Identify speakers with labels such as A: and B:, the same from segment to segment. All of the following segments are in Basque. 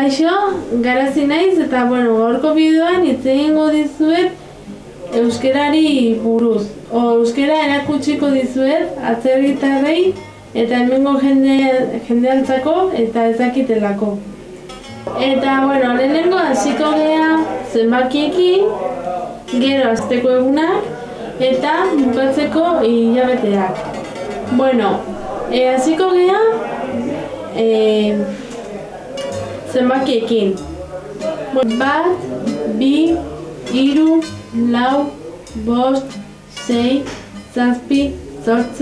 A: Kaixo, Garazi naiz eta gaurko bideoan hitz egingo dizuet euskerari buruz. Euskera erakutsiko dizuet atzerritarrei eta hemengo jendeantzako eta ez dakitelako. Eta lehenengo hasiko gea zenbakiekin, gero asteko egunak eta bukatzeko hilabeteak. Hasiko gea zenbakiekin. 1, 2, 3, 4, 5, 6, 7, 8,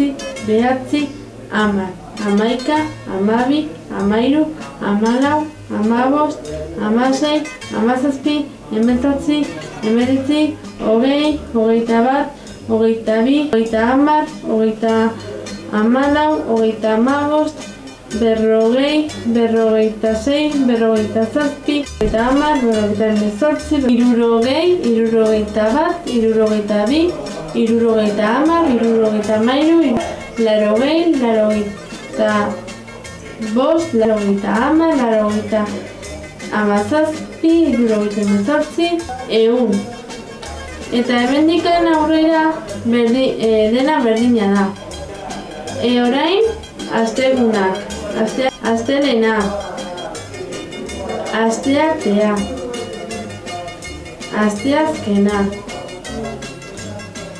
A: 9, 10, 11, 12, 13, 14, 15, 16, 17, 18, 19, 20, 21, 22, 23, 24, 25, 26, 27, 28, 29, 30, 31, 32, 33, 100. Eta hemendikan aurrera dena berdina da. Orain, astegunak, astelena, asteartea, asteazkena,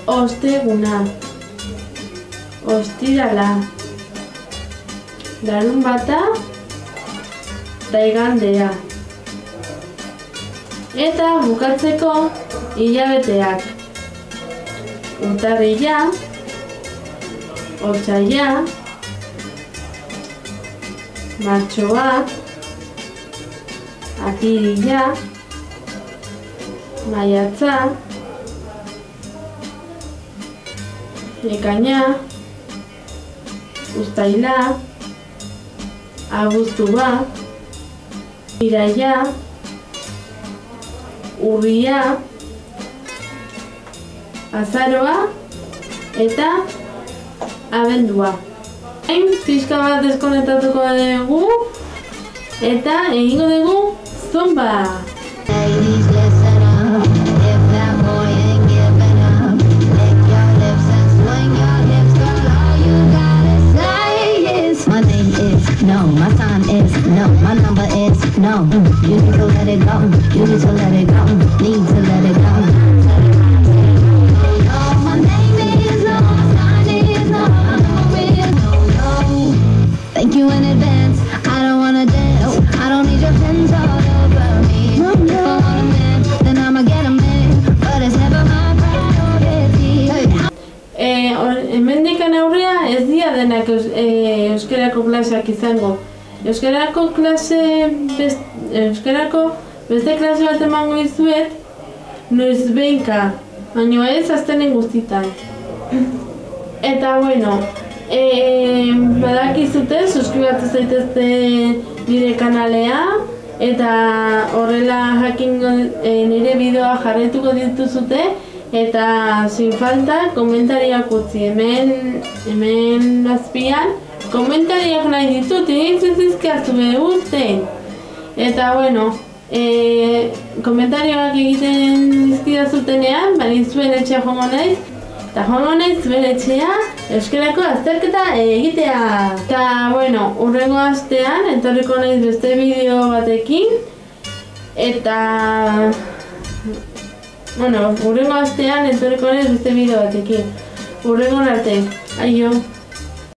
A: osteguna, ostirala, larunbata eta igandea. Eta bukatzeko hilabeteak. Urtarrila, otsaila, martxoa, apirila, maiatza, ekaina, uztaila, abuztua, iraila, urria, azaroa eta abendua. Pixka bat deskonektatuko dugu eta egingo dugu zumba!
B: No, my sign is no, my number is no. You need to let it go, you need to let it go, need to let it go. No, my name is no, my sign is no, my number is no. Thank you in advance, I don't wanna dance, I don't need your pins all over me. If I want a man, then I'ma get a man, but it's never my priority.
A: Hemendikan aurrea ez dira denak euskerako klaseak izango. Euskerako beste klase bat emango dizuet, noizbehinka, baina ez aztenen guztitan. Eta badakizute, suskribatu zaitezte nire kanalea, eta horrela jakingo nire bideoa jarraituko dituzute, eta sin falta komentariak utzi hemen azpian komentariak nahi ditut, zizkaztu behurten. Eta komentarioak egiten dizkidazutenean, zuen etxea joango naiz, eta joango naiz zuen etxea euskerako azterketa egitea. Eta hurrengo astean etorriko naiz beste bideo batekin, eta hurrengo astean etorriko naiz beste bideo batekin. Hurrengo arte, aio!